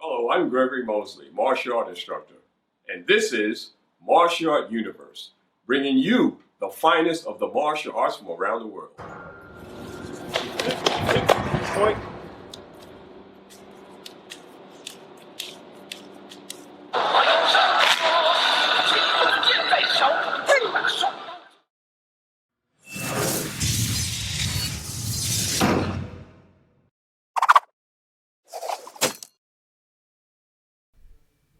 Hello, I'm Gregory Mosley, martial art instructor, and this is Martial Art Universe, bringing you the finest of the martial arts from around the world. Point.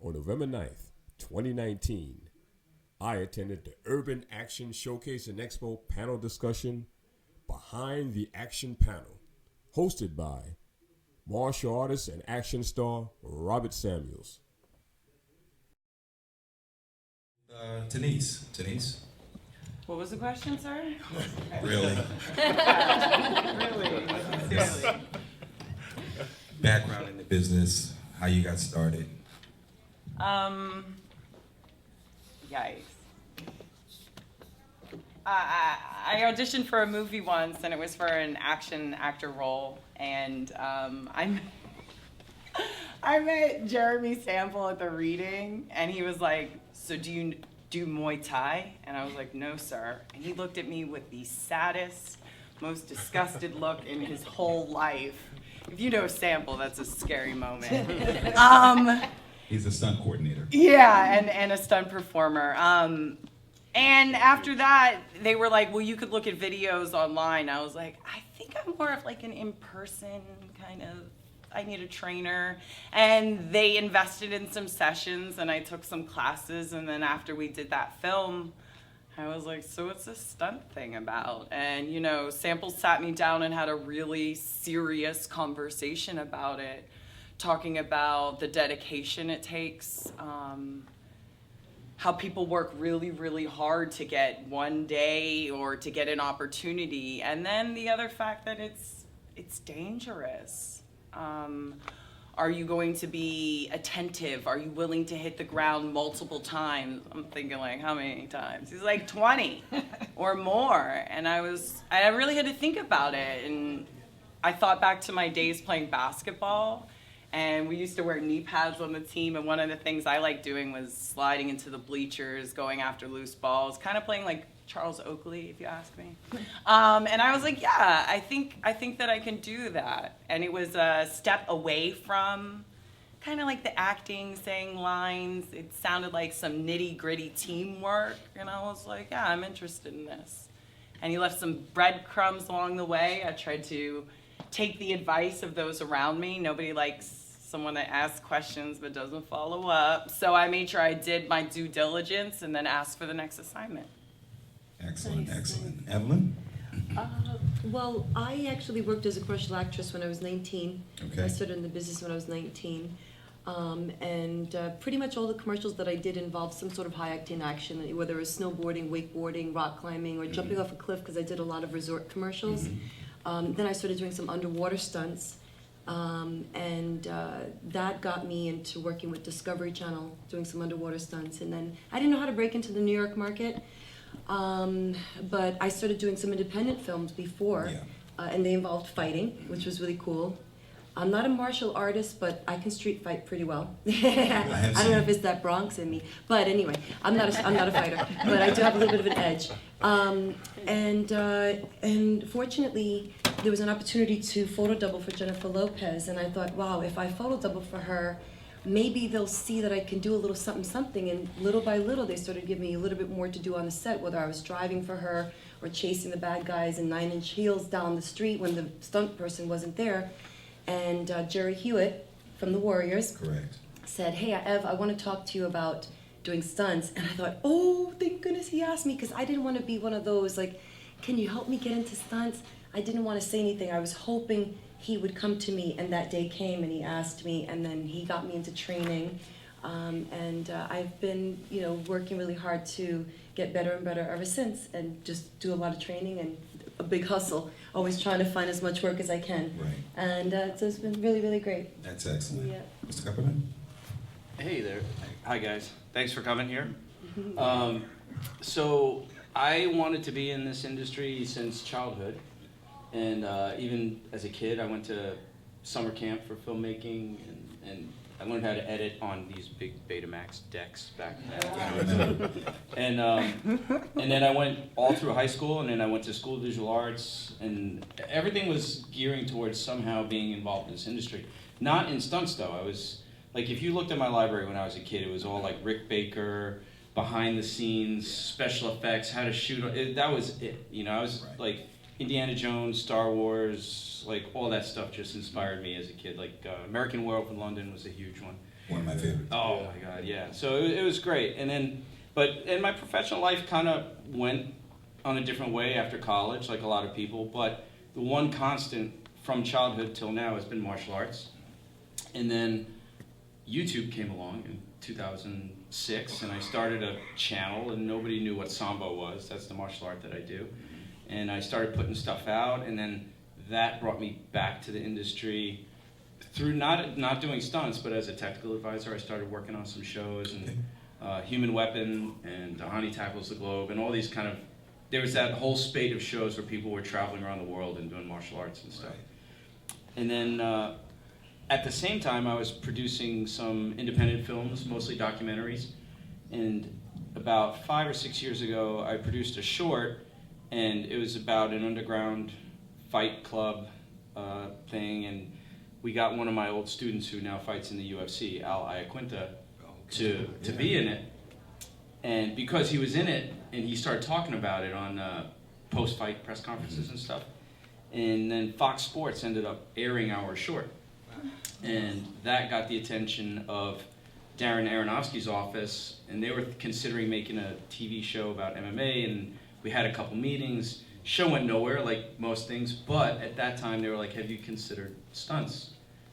On November 9th, 2019, I attended the Urban Action Showcase and Expo panel discussion Behind the Action Panel, hosted by martial artist and action star Robert Samuels. Denise. What was the question, sir? Really? Really? Seriously? Background in the business, how you got started. Yikes. I auditioned for a movie once, and it was for an action actor role, and I met Jeremy Sample at the reading, and he was like, "So do you do Muay Thai?" And I was like, "No, sir." And he looked at me with the saddest, most disgusted look in his whole life. If you know Sample, that's a scary moment. He's a stunt coordinator. Yeah, and a stunt performer. And after that, they were like, well, you could look at videos online. I was like, I think I'm more of like an in-person kind of, I need a trainer. And they invested in some sessions, and I took some classes. And then after we did that film, I was like, so what's this stunt thing about? And, you know, Sample sat me down and had a really serious conversation about it, talking about the dedication it takes, how people work really, really hard to get one day or to get an opportunity. And then the other fact that it's dangerous. Are you going to be attentive? Are you willing to hit the ground multiple times? I'm thinking like, how many times? He's like 20 or more. And I really had to think about it. And I thought back to my days playing basketball. And we used to wear knee pads on the team, and one of the things I liked doing was sliding into the bleachers, going after loose balls, kind of playing like Charles Oakley, if you ask me. And I was like, yeah, I think that I can do that. And it was a step away from kind of like the acting, saying lines. It sounded like some nitty-gritty teamwork, and I was like, yeah, I'm interested in this. And he left some breadcrumbs along the way. I tried to take the advice of those around me. Nobody likes someone that asks questions but doesn't follow up. So I made sure I did my due diligence and then asked for the next assignment. Excellent, Nice. excellent. Evelyn? Well, I actually worked as a commercial actress when I was 19. Okay. I started in the business when I was 19. Pretty much all the commercials that I did involved some sort of high-octane action, whether it was snowboarding, wakeboarding, rock climbing, or jumping off a cliff, because I did a lot of resort commercials. Then I started doing some underwater stunts. That got me into working with Discovery Channel, doing some underwater stunts. And then I didn't know how to break into the New York market, but I started doing some independent films before, and they involved fighting, which was really cool. I'm not a martial artist, but I can street fight pretty well. I don't know if it's that Bronx in me, but anyway, I'm not a fighter, but I do have a little bit of an edge. And fortunately, there was an opportunity to photo double for Jennifer Lopez, and I thought, wow, if I photo double for her, maybe they'll see that I can do a little something. And little by little, they started giving me a little bit more to do on the set, whether I was driving for her or chasing the bad guys in 9-inch heels down the street when the stunt person wasn't there. And Jerry Hewitt from the Warriors said, hey, Ev, I want to talk to you about doing stunts. And I thought, oh, thank goodness he asked me, because I didn't want to be one of those, like, can you help me get into stunts? I didn't want to say anything. I was hoping he would come to me, and that day came, and he asked me, and then he got me into training. I've been, working really hard to get better and better ever since, and just do a lot of training and a big hustle, always trying to find as much work as I can. Right. And so it's been really, really great. That's excellent. Yeah. Mr. Kupperman? Hey there. Hi, guys. Thanks for coming here. So I wanted to be in this industry since childhood. And even as a kid, I went to summer camp for filmmaking, and I learned how to edit on these big Betamax decks back then. And then I went all through high school, and then I went to School of Visual Arts, and everything was gearing towards somehow being involved in this industry. Not in stunts though. I was, like, if you looked at my library when I was a kid, it was all like Rick Baker, behind the scenes, special effects, how to shoot. That was it. You know, I was like Indiana Jones, Star Wars, like all that stuff just inspired me as a kid. Like American Werewolf in London was a huge one. One of my favorites. Oh my God, yeah. So it was great. And then, and my professional life kind of went on a different way after college, like a lot of people. But the one constant from childhood till now has been martial arts. And then YouTube came along in 2006, and I started a channel, and nobody knew what Sambo was. That's the martial art that I do. And I started putting stuff out, and then that brought me back to the industry through not doing stunts, but as a technical advisor. I started working on some shows, and Human Weapon, and Dahani Tackles the Globe, and all these kind of, there was that whole spate of shows where people were traveling around the world and doing martial arts and stuff. And then at the same time, I was producing some independent films, mostly documentaries. And about 5 or 6 years ago, I produced a short, and it was about an underground fight club thing. And we got one of my old students who now fights in the UFC, Al Iaquinta, to be in it. And because he was in it, and he started talking about it on post-fight press conferences and stuff, and then Fox Sports ended up airing our short. And that got the attention of Darren Aronofsky's office, and they were considering making a TV show about MMA, and we had a couple meetings. Show went nowhere, like most things, but at that time they were like, have you considered stunts?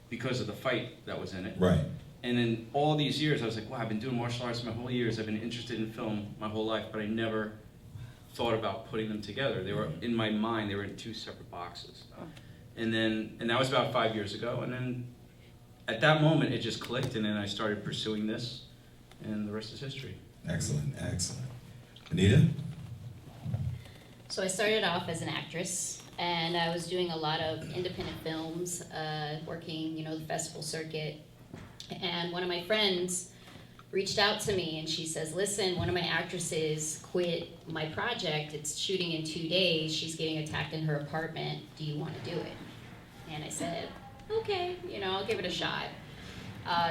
Because of the fight that was in it. Right. And in all these years, I was like, wow, I've been doing martial arts my whole years. I've been interested in film my whole life, but I never thought about putting them together. They were, in my mind, they were in two separate boxes. And that was about 5 years ago, and then at that moment, it just clicked, and then I started pursuing this, and the rest is history. Excellent, excellent. Anita? So I started off as an actress, and I was doing a lot of independent films, working, the festival circuit. And one of my friends reached out to me, and she says, listen, one of my actresses quit my project. It's shooting in 2 days. She's getting attacked in her apartment. Do you want to do it? And I said, okay, I'll give it a shot.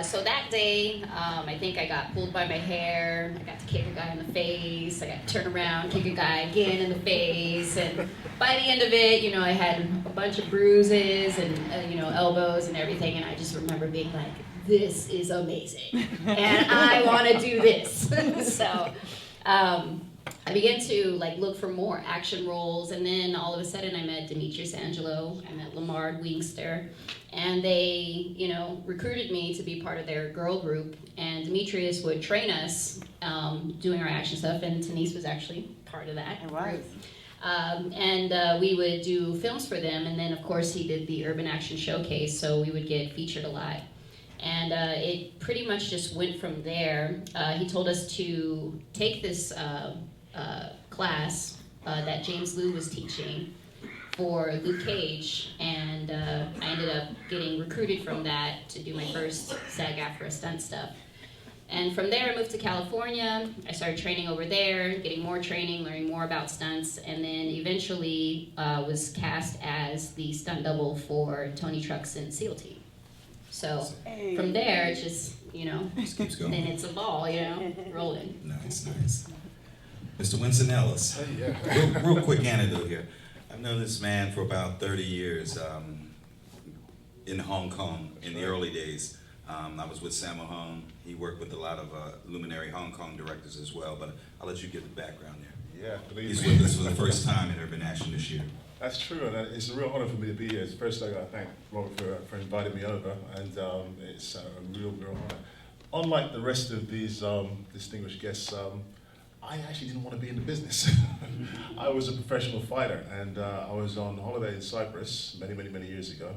So that day, I think I got pulled by my hair. I got to kick a guy in the face. I got to turn around, kick a guy again in the face. And by the end of it, I had a bunch of bruises and, elbows and everything. And I just remember being like, this is amazing. And I want to do this. So I began to look for more action roles, and then all of a sudden I met Demetrius Angelo, I met Lamar Wingster, and they, recruited me to be part of their girl group, and Demetrius would train us doing our action stuff, and Denise was actually part of that. It was. And we would do films for them, and then of course he did the Urban Action Showcase, so we would get featured a lot. And it pretty much just went from there. He told us to take this class that James Liu was teaching for Luke Cage, and I ended up getting recruited from that to do my first SAG-AFTRA stunt stuff. And from there I moved to California. I started training over there, getting more training, learning more about stunts, and then eventually was cast as the stunt double for Tony Truxton's SEAL team. So from there, it's just, Just keeps going. then it's a ball, rolling. Nice, nice. Mr. Winston Ellis. Yeah. Real quick anecdote here. I've known this man for about 30 years in Hong Kong in the early days. I was with Sammo Hung. He worked with a lot of luminary Hong Kong directors as well, but I'll let you give the background there. Yeah, believe He's me. with us for the first time in Urban Action this year. That's true, and it's a real honor for me to be here. First, I got to thank Robert for inviting me over, and it's a real honor. Unlike the rest of these distinguished guests, I actually didn't want to be in the business. I was a professional fighter, and I was on holiday in Cyprus many years ago,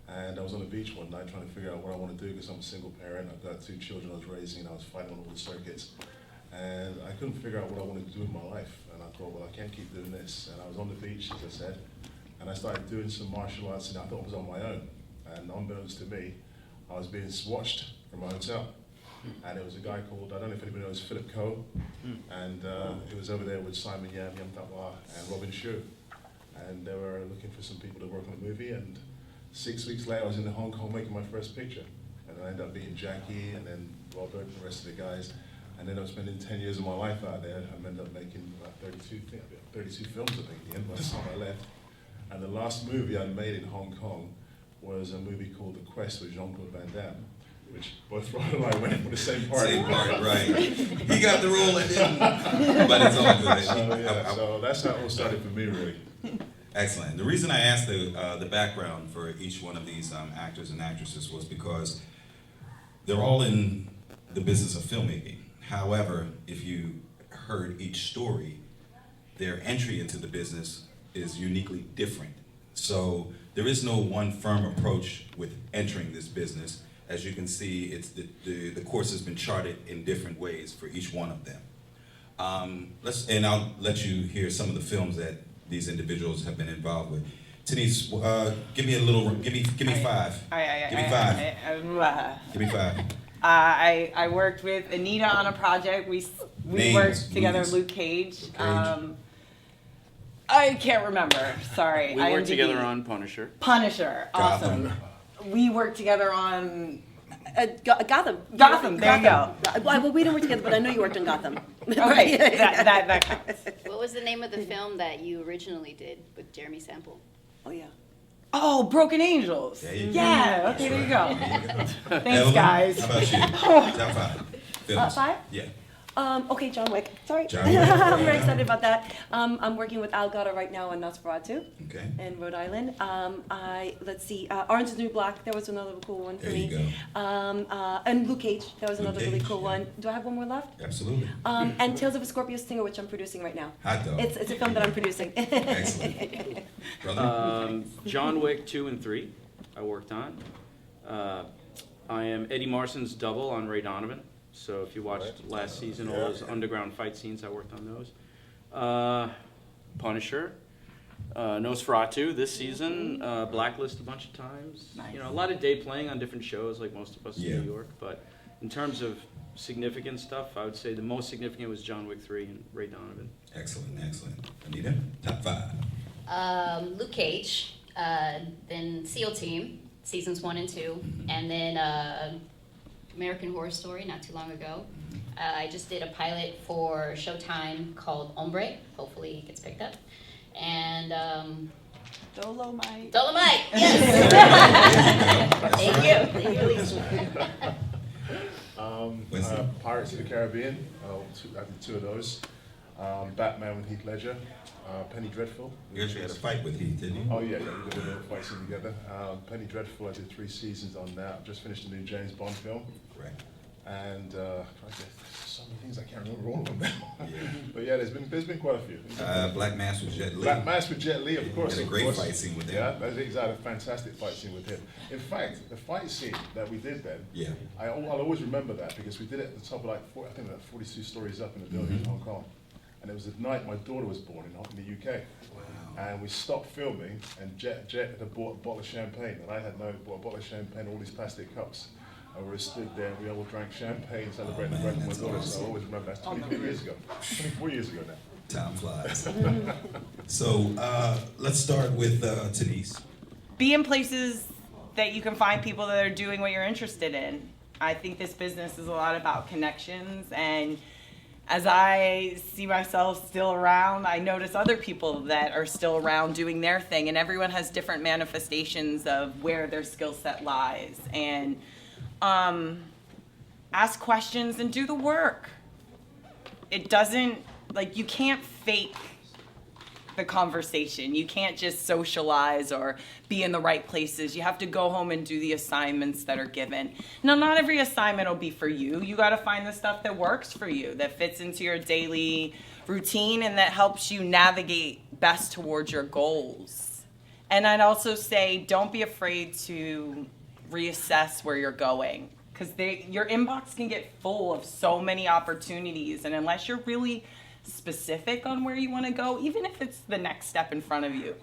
and I was on the beach one night trying to figure out what I want to do because I'm a single parent. I've got 2 children I was raising, and I was fighting on all the circuits, and I couldn't figure out what I wanted to do in my life. And I thought, well, I can't keep doing this. And I was on the beach, as I said, and I started doing some martial arts, and I thought it was on my own. And unbeknownst to me, I was being watched from a hotel. And it was a guy called, I don't know if anybody knows, Philip Coe. And it was over there with Simon Yam, Yam Tatwa, and Robin Shu. And they were looking for some people to work on a movie. And 6 weeks later, I was in Hong Kong making my first picture. And I ended up meeting Jackie and then Robert and the rest of the guys. And then I was spending 10 years of my life out there. I ended up making about 32 films, I think, at the end by the time I left. And the last movie I made in Hong Kong was a movie called The Quest with Jean-Claude Van Damme, which both Ron and I went for the same part. Same part, right. He got the role and didn't, but it's all good. So, yeah, so that's how it all started for me, really. Excellent. The reason I asked the background for each one of these actors and actresses was because they're all in the business of filmmaking. However, if you heard each story, their entry into the business is uniquely different. So there is no one firm approach with entering this business. As you can see, it's the course has been charted in different ways for each one of them. And I'll let you hear some of the films that these individuals have been involved with. Denise, give me a little, give me five. Give me five. Give me five. I worked with Anita on a project. We Names, worked together. movies. Luke Cage. I can't remember. Sorry. We worked IMDb. together on Punisher. Punisher. Awesome. We worked together on Gotham. Gotham. There you go. Well, we didn't work together, but I know you worked on Gotham. Okay, that counts. What was the name of the film that you originally did with Jeremy Sample? Oh, yeah. Oh, Broken Angels. There you go. Yeah. Okay, there you go. Thanks, Evelyn, guys. How about you? Top five. Films. 5? Yeah. Okay, John Wick. Sorry. John Wick. I'm very excited about that. I'm working with Al Gotta right now on Nosferatu Okay. in Rhode Island. Let's see, Orange is the New Black. That was another cool one for There me. you go. And Luke Cage. That was Luke another really Cage, cool yeah. one. Do I have one more left? Absolutely. And Tales of a Scorpio Stinger, which I'm producing right now. Hot dog. It's a film that I'm producing. Excellent. Brother? John Wick 2 and 3 I worked on. I am Eddie Marson's double on Ray Donovan. So if you watched last season, all those underground fight scenes, I worked on those. Punisher. Nosferatu this season. Blacklist a bunch of times. Nice. You know, a lot of day playing on different shows like most of us Yeah. in New York. But in terms of significant stuff, I would say the most significant was John Wick 3 and Ray Donovan. Excellent, excellent. Anita, top five. Luke Cage, then SEAL Team, seasons 1 and 2, and then American Horror Story not too long ago. I just did a pilot for Showtime called Hombre. Hopefully it gets picked up. And Dolomite. Dolomite, yes. Thank you, Lisa. Winston. Pirates of the Caribbean, I did 2 of those. Batman with Heath Ledger, Penny Dreadful. You actually had a fight with Heath, didn't you? Oh yeah, we did a fight scene together. Penny Dreadful, I did 3 seasons on that. I've just finished a new James Bond film. Correct. And there's so many things I can't remember all of them now. Yeah. But yeah, there's been quite a few. Black Mass with Jet Li. Black Mass with Jet Li, of course. Had a of great course. fight scene with him. Yeah, he's had a fantastic fight scene with him. In fact, the fight scene that we did then, Yeah. I'll always remember that because we did it at the top of I think like 42 stories up in the building in Hong Kong. And it was the night my daughter was born in the UK. Wow. And we stopped filming, and Jet had bought a bottle of champagne, and I had bought a bottle of champagne, all these plastic cups. And we were stood there, and we all drank champagne, celebrating the birth of my that's daughter. awesome. So I always remember that's 23 years ago, 24 years ago now. Time flies. So let's start with Denise. Be in places that you can find people that are doing what you're interested in. I think this business is a lot about connections, and as I see myself still around, I notice other people that are still around doing their thing, and everyone has different manifestations of where their skill set lies. And ask questions and do the work. It doesn't, like, you can't fake the conversation. You can't just socialize or be in the right places. You have to go home and do the assignments that are given. Now, not every assignment will be for you. You got to find the stuff that works for you, that fits into your daily routine, and that helps you navigate best towards your goals. And I'd also say, don't be afraid to reassess where you're going, because your inbox can get full of so many opportunities, and unless you're really specific on where you want to go, even if it's the next step in front of you.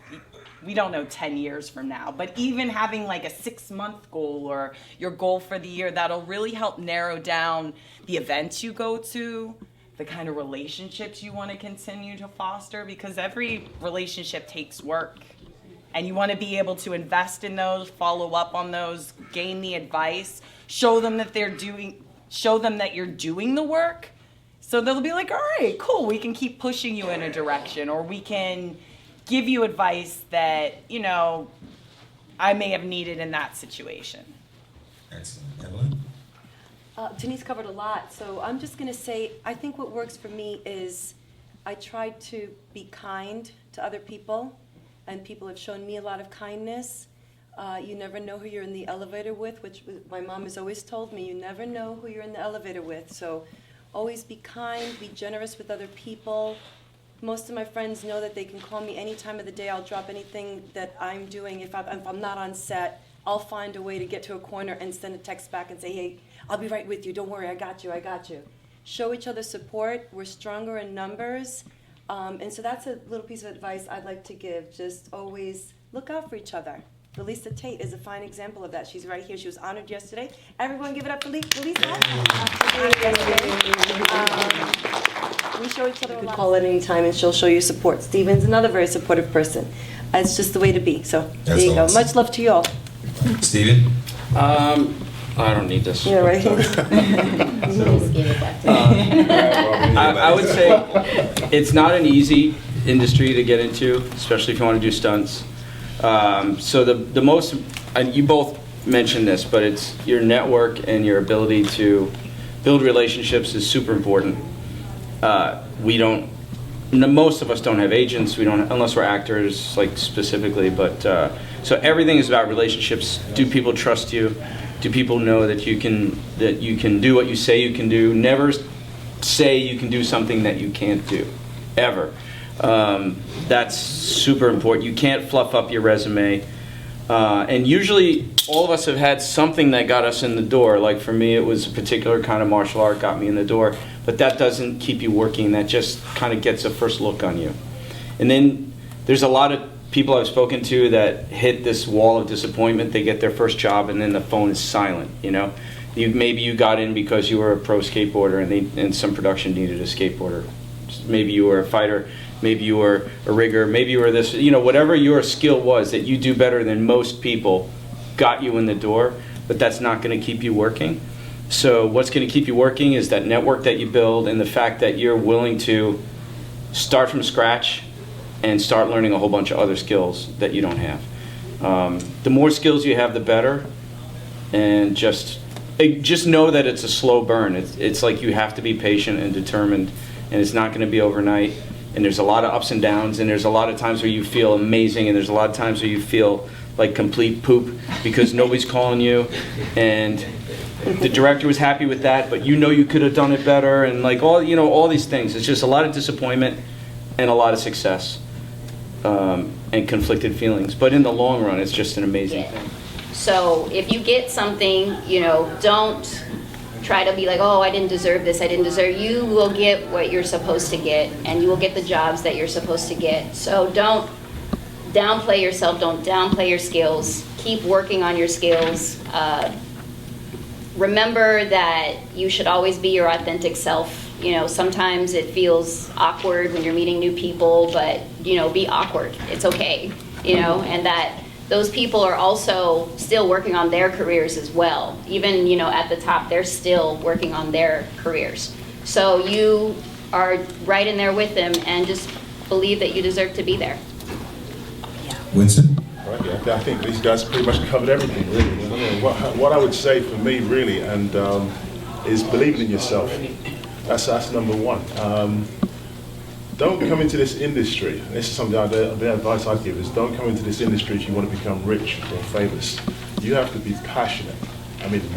We don't know 10 years from now, but even having like a 6-month goal or your goal for the year, that'll really help narrow down the events you go to, the kind of relationships you want to continue to foster, because every relationship takes work. And you want to be able to invest in those, follow up on those, gain the advice, show them that you're doing the work. So they'll be like, all right, cool, we can keep pushing you in a direction, or we can give you advice that, I may have needed in that situation. Excellent. Evelyn? Denise covered a lot, so I'm just going to say, I think what works for me is I try to be kind to other people, and people have shown me a lot of kindness. You never know who you're in the elevator with, which my mom has always told me, you never know who you're in the elevator with. So always be kind, be generous with other people. Most of my friends know that they can call me any time of the day. I'll drop anything that I'm doing. If I'm not on set, I'll find a way to get to a corner and send a text back and say, hey, I'll be right with you. Don't worry, I got you. Show each other support. We're stronger in numbers. And so that's a little piece of advice I'd like to give. Just always look out for each other. Lisa Tate is a fine example of that. She's right here. She was honored yesterday. Everyone give it up for Lisa. We show each other a lot. Call at any time and she'll show you support. Steven's another very supportive person. It's just the way to be. So there you go. Much love to you all. Steven? I don't need this. Yeah, right. Just give it back to me. I would say it's not an easy industry to get into, especially if you want to do stunts. So the most, and you both mentioned this, but it's your network and your ability to build relationships is super important. Most of us don't have agents. We don't, unless we're actors, like specifically. But so everything is about relationships. Do people trust you? Do people know that you can do what you say you can do? Never say you can do something that you can't do, ever. That's super important. You can't fluff up your resume. And usually all of us have had something that got us in the door. Like for me, it was a particular kind of martial art got me in the door. But that doesn't keep you working. That just kind of gets a first look on you. And then there's a lot of people I've spoken to that hit this wall of disappointment. They get their first job and then the phone is silent, Maybe you got in because you were a pro skateboarder and some production needed a skateboarder. Maybe you were a fighter. Maybe you were a rigger, maybe you were this, whatever your skill was that you do better than most people got you in the door, but that's not going to keep you working. So what's going to keep you working is that network that you build and the fact that you're willing to start from scratch and start learning a whole bunch of other skills that you don't have. The more skills you have, the better, and just know that it's a slow burn. It's like you have to be patient and determined, and it's not going to be overnight. And there's a lot of ups and downs, and there's a lot of times where you feel amazing, and there's a lot of times where you feel like complete poop because nobody's calling you, and the director was happy with that, but you could have done it better, and like all these things. It's just a lot of disappointment and a lot of success, and conflicted feelings. But in the long run, it's just an amazing thing. So if you get something, don't try to be like, oh, I didn't deserve this, you will get what you're supposed to get, and you will get the jobs that you're supposed to get. So don't downplay yourself, don't downplay your skills, keep working on your skills. Remember that you should always be your authentic self. Sometimes it feels awkward when you're meeting new people, but, be awkward, it's okay, and that those people are also still working on their careers as well. Even, at the top, they're still working on their careers. So you are right in there with them, and just believe that you deserve to be there. Winston? Right, yeah, I think these guys pretty much covered everything, really. What I would say for me, really, and is believing in yourself. That's number one. Don't come into this industry, this is something the advice I'd give is don't come into this industry if you want to become rich or famous. You have to be passionate,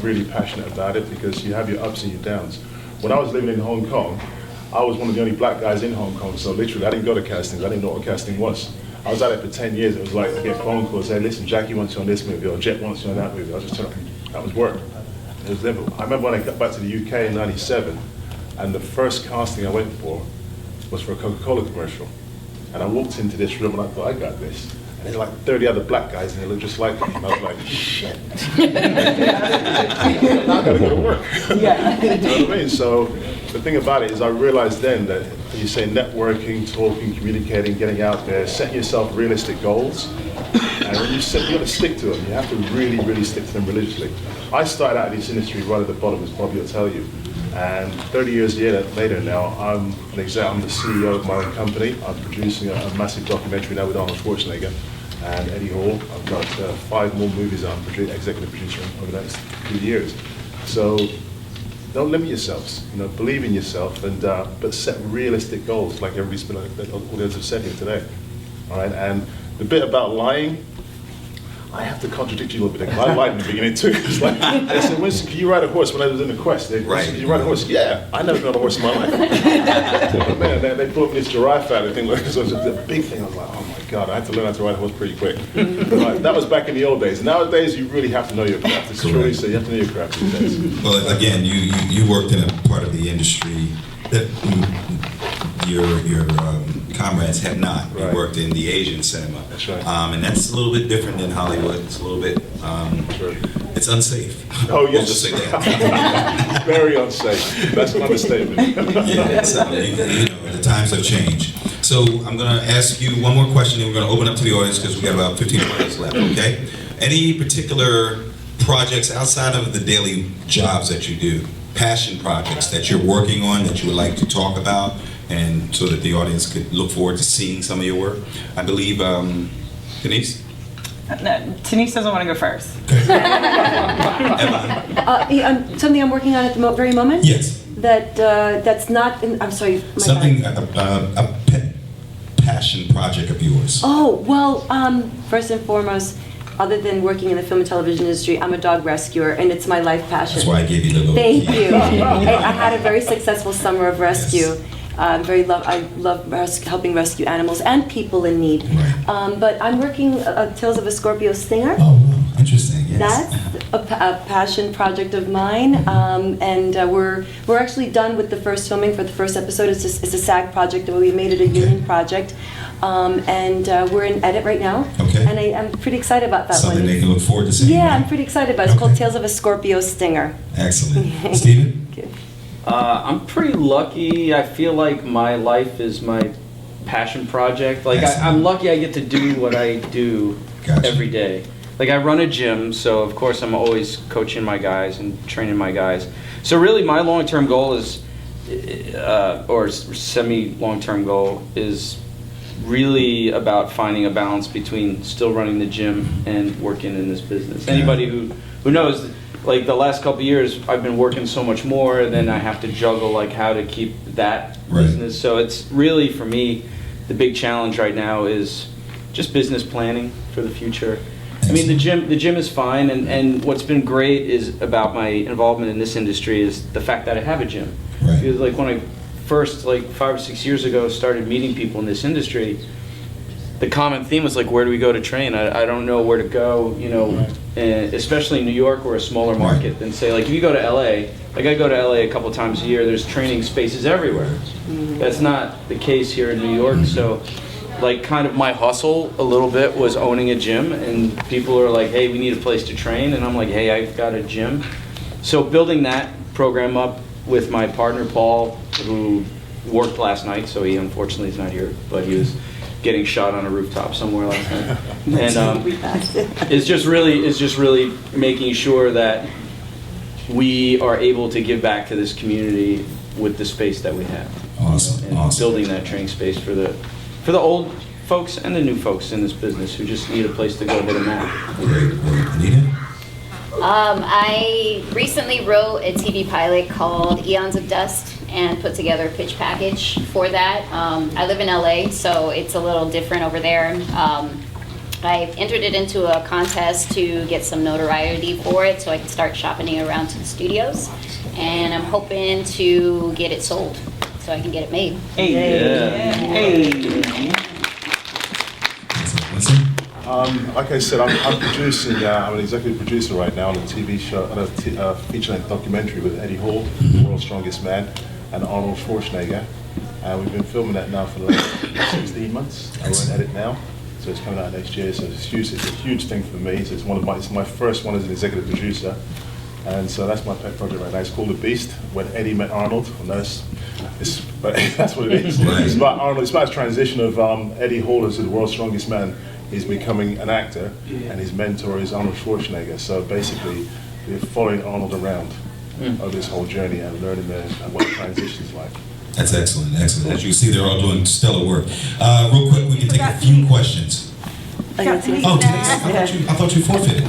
really passionate about it, because you have your ups and your downs. When I was living in Hong Kong, I was one of the only black guys in Hong Kong, so literally I didn't go to castings, I didn't know what casting was. I was at it for 10 years, it was like I get phone calls saying, listen, Jackie wants you on this movie, or Jet wants you on that movie. I was just telling them, that was work. It was simple. I remember when I got back to the UK in '97, and the first casting I went for, was for a Coca-Cola commercial. And I walked into this room and I thought, I got this. And there's like 30 other black guys and they look just like me. And I was like, shit. Now I gotta go to work. Yeah. You know what I mean? So the thing about it is I realized then that you say networking, talking, communicating, getting out there, setting yourself realistic goals. And when you gotta stick to them. You have to really, really stick to them religiously. I started out in this industry right at the bottom, as Bobby will tell you. And 30 years later now, I'm the CEO of my own company. I'm producing a massive documentary now with Arnold Schwarzenegger and Eddie Hall. I've got 5 more movies that I'm executive producer over the next few years. So don't limit yourselves. Believe in yourself, and but set realistic goals, like everybody's been, all the others have said here today. All right, and the bit about lying, I have to contradict you a little bit, because I lied in the beginning too. It's like, they said, Winston, can you ride a horse? When I was in the quest, they Right. said, can you ride a horse? Yeah, I never been on a horse in my life. But man, they brought me this giraffe out, I think, because it was a big thing. I was like, oh my God, I had to learn how to ride a horse pretty quick. But that was back in the old days. Nowadays, you really have to know your craft. It's true, so you have to know your craft these days. Well, again, you worked in a part of the industry that your comrades have not. You Right. worked in the Asian cinema. That's right. And that's a little bit different than Hollywood. It's a little bit, Sure. it's unsafe. Oh, We'll yes. just say that. Very unsafe. That's an understatement. Yeah, it's, the times have changed. So I'm going to ask you one more question, and we're going to open up to the audience because we got about 15 minutes left, okay? Any particular projects outside of the daily jobs that you do, passion projects that you're working on that you would like to talk about, and so that the audience could look forward to seeing some of your work? I believe, Denise? No, Denise doesn't want to go first. Emma? Something I'm working on at the very moment? Yes. That's not in, I'm sorry. my Something, bad. a pet passion project of yours. Oh, well, first and foremost, other than working in the film and television industry, I'm a dog rescuer, and it's my life passion. That's why I gave you the little Thank key. you. I had a very successful summer of rescue. Yes. I love helping rescue animals and people in need. Right. But I'm working Tales of a Scorpio Stinger. Oh, wow. Interesting, yes. That's a passion project of mine, and we're actually done with the first filming for the first episode. It's a SAG project, but we made it a union project, and we're in edit right now. Okay. And I'm pretty excited about that Something one. they can look forward to seeing. Yeah, right? I'm pretty excited about it. It's Okay. called Tales of a Scorpio Stinger. Excellent. Stephen? I'm pretty lucky. I feel like my life is my passion project. Like Excellent. I'm lucky I get to do what I do Gotcha. every day. Like I run a gym, so of course I'm always coaching my guys and training my guys. So really my long-term goal is, or semi-long-term goal is really about finding a balance between still running the gym and working in this business. Anybody who knows, like the last couple of years, I've been working so much more, and then I have to juggle like how to keep that Right. business. So it's really, for me, the big challenge right now is just business planning for the future. I mean, the gym is fine, and what's been great is about my involvement in this industry is the fact that I have a gym. Right. Because like when I first, like 5 or 6 years ago, started meeting people in this industry, the common theme was like, where do we go to train? I don't know where to go, you know, and especially in New York, we're a smaller market than say, like if you go to LA, like I go to LA a couple times a year, there's training spaces everywhere. That's not the case here in New York, so like kind of my hustle a little bit was owning a gym, and people are like, hey, we need a place to train, and I'm like, hey, I've got a gym. So building that program up with my partner Paul, who worked last night, so he unfortunately is not here, but he was getting shot on a rooftop somewhere last night. And it's just really making sure that we are able to give back to this community with the space that we have. Awesome, And awesome. building that training space for the old folks and the new folks in this business who just need a place to go hit a mat. Great, great. Anita? I recently wrote a TV pilot called Eons of Dust and put together a pitch package for that. I live in LA, so it's a little different over there. I entered it into a contest to get some notoriety for it so I can start shopping around to the studios. And I'm hoping to get it sold so I can get it made. Winston? Like I said, I'm producing, I'm an executive producer right now on a TV show, on a feature-length documentary with Eddie Hall, the world's strongest man. and Arnold Schwarzenegger. And we've been filming that now for the last 16 months. I won't edit now, so it's coming out next year. So it's a huge thing for me. So it's my first one as an executive producer. And so that's my pet project right now. It's called The Beast, when Eddie met Arnold. But that's what it is. It's about Arnold. It's about his transition of Eddie Hall as the world's strongest man. He's becoming an actor, and his mentor is Arnold Schwarzenegger. So basically, we're following Arnold around over this whole journey and learning what the transition's like. That's excellent, excellent. As you can see, they're all doing stellar work. Real quick, we can take a few questions. Oh, Denise, I thought you forfeited.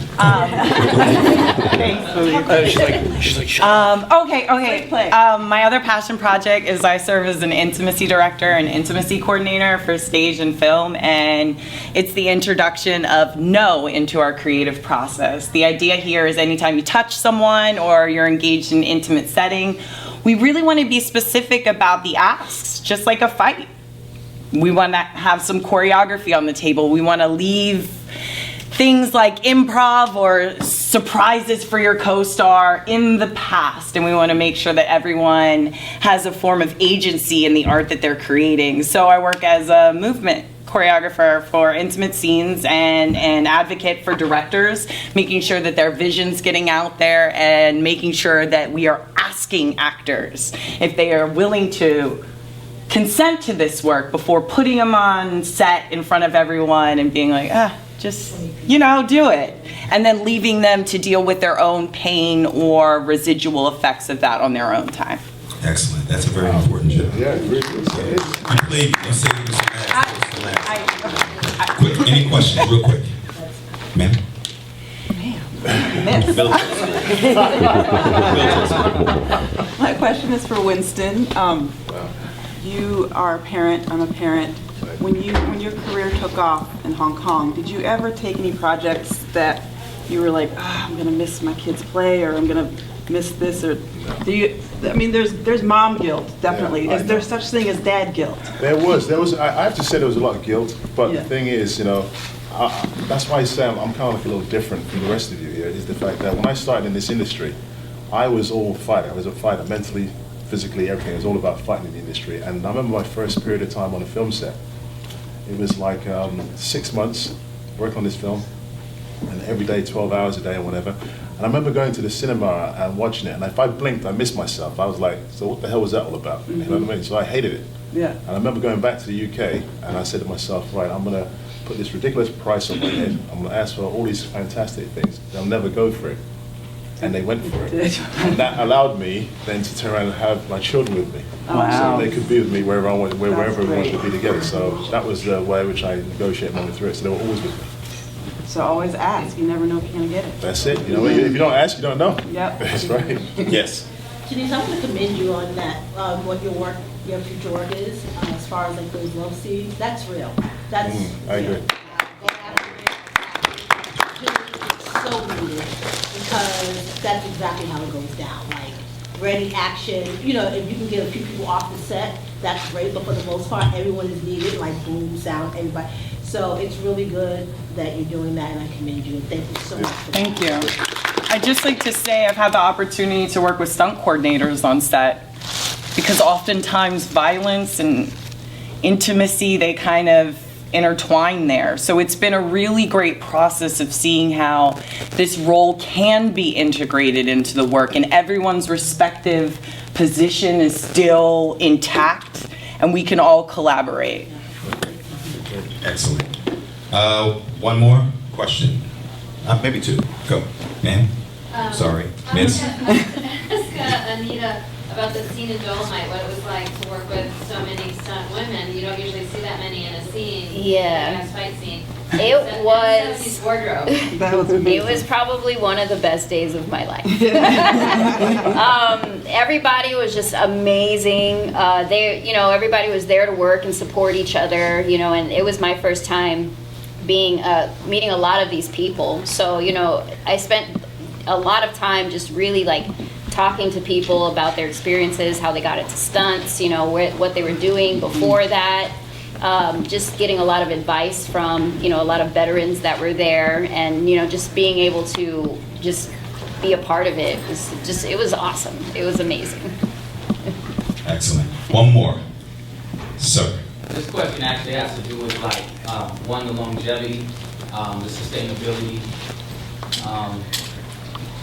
Okay. My other passion project is I serve as an intimacy director and intimacy coordinator for stage and film, and it's the introduction of no into our creative process. The idea here is anytime you touch someone or you're engaged in an intimate setting, we really want to be specific about the asks, just like a fight. We want to have some choreography on the table. We want to leave things like improv or surprises for your co-star in the past, and we want to make sure that everyone has a form of agency in the art that they're creating. So I work as a movement choreographer for intimate scenes and an advocate for directors, making sure that their vision's getting out there and making sure that we are asking actors if they are willing to consent to this work before putting them on set in front of everyone and being like, just, do it. And then leaving them to deal with their own pain or residual effects of that on their own time. Excellent. That's a very important job. Yeah, really. You played, you said it was quick, any questions, real quick? Ma'am? My question is for Winston. You are a parent, I'm a parent. When your career took off in Hong Kong, did you ever take any projects that you were like, I'm gonna miss my kids' play, or I'm gonna miss this, or do you? I mean, there's mom guilt, definitely. Yeah, is there such thing as dad guilt? There was. I have to say there was a lot of guilt, but Yeah. the thing is, that's why I say I'm kind of like a little different from the rest of you here, is the fact that when I started in this industry, I was all fighter. I was a fighter, mentally, physically, everything. It was all about fighting in the industry. And I remember my first period of time on a film set. It was like 6 months working on this film, and every day, 12 hours a day or whatever. And I remember going to the cinema and watching it, and if I blinked, I missed myself. I was like, so what the hell was that all about? You know what I mean? So I hated it. Yeah. And I remember going back to the UK, and I said to myself, right, I'm going to put this ridiculous price on my head. I'm going to ask for all these fantastic things. They'll never go for it. And they went for it. And that allowed me then to turn around and have my children with me. Wow. So they could be with me wherever we wanted great. to be together. So that was the way in which I negotiated my way through it. So they were always with me. So always ask. You never know if you're gonna get it. That's it. You know, if you don't ask, you don't know. Yep. That's right. Yes. Janice, I want to commend you on that, what your future work is, as far as like those love scenes. That's real. That's I agree. Go out and it's so needed, because that's exactly how it goes down. Like ready action. If you can get a few people off the set, that's great. But for the most part, everyone is needed. Like boom, sound, everybody. So it's really good that you're doing that, and I commend you. Thank you so much for that. Thank you. I'd just like to say I've had the opportunity to work with stunt coordinators on set, because oftentimes violence and intimacy, they kind of intertwine there. So it's been a really great process of seeing how this role can be integrated into the work, and everyone's respective position is still intact, and we can all collaborate. Excellent. One more question. Maybe two. Go. Ma'am? Sorry. Miss? I was going to ask Anita about the scene in Dolomite, what it was like to work with so many stunt women. You don't usually see that many in a scene. Yeah. In a fight scene. It was. 70s wardrobe. It was probably one of the best days of my life. Everybody was just amazing. Everybody was there to work and support each other. And it was my first time meeting a lot of these people. So I spent a lot of time just really like talking to people about their experiences, how they got into stunts, what they were doing before that. Just getting a lot of advice from, a lot of veterans that were there, and, just being able to just be a part of it. It was awesome. It was amazing. Excellent. One more. Sir. This question actually has to do with like, one, the longevity, the sustainability,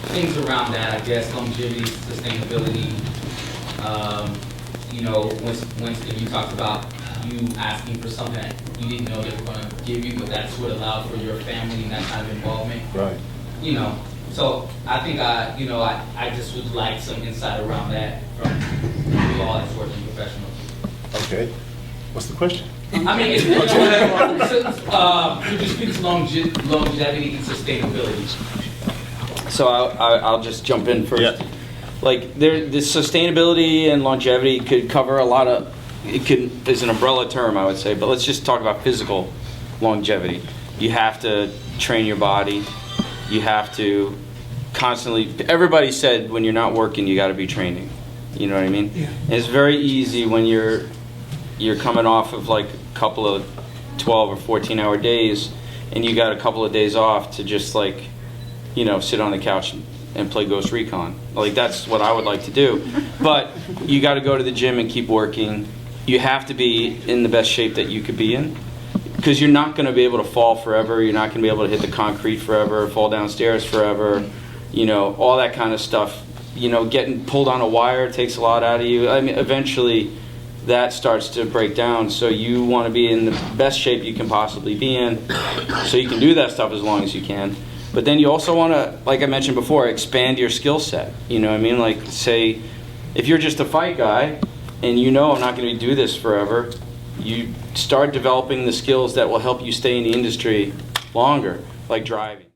things around that, I guess, longevity, sustainability. You know, Winston, you talked about you asking for something that you didn't know they were going to give you, but that's what allowed for your family and that kind of involvement. Right. You know, so I think I just would like some insight around that from you all as working professionals. Okay. What's the question? I mean, could you speak to longevity and sustainability? So I'll just jump in first. Yeah. Like the sustainability and longevity could cover a lot of, is an umbrella term, I would say, but let's just talk about physical longevity. You have to train your body. You have to constantly, everybody said when you're not working, you got to be training. You know what I mean? Yeah. And it's very easy when you're coming off of like a couple of 12 or 14-hour days and you got a couple of days off to just like, you know, sit on the couch and play Ghost Recon. Like that's what I would like to do. But you got to go to the gym and keep working. You have to be in the best shape that you could be in, because you're not going to be able to fall forever. You're not going to be able to hit the concrete forever, fall downstairs forever, you know, all that kind of stuff. You know, getting pulled on a wire takes a lot out of you. I mean, eventually that starts to break down. So you want to be in the best shape you can possibly be in so you can do that stuff as long as you can. But then you also want to, like I mentioned before, expand your skill set. You know what I mean? Like, say, if you're just a fight guy and you know I'm not going to do this forever, you start developing the skills that will help you stay in the industry longer, like driving.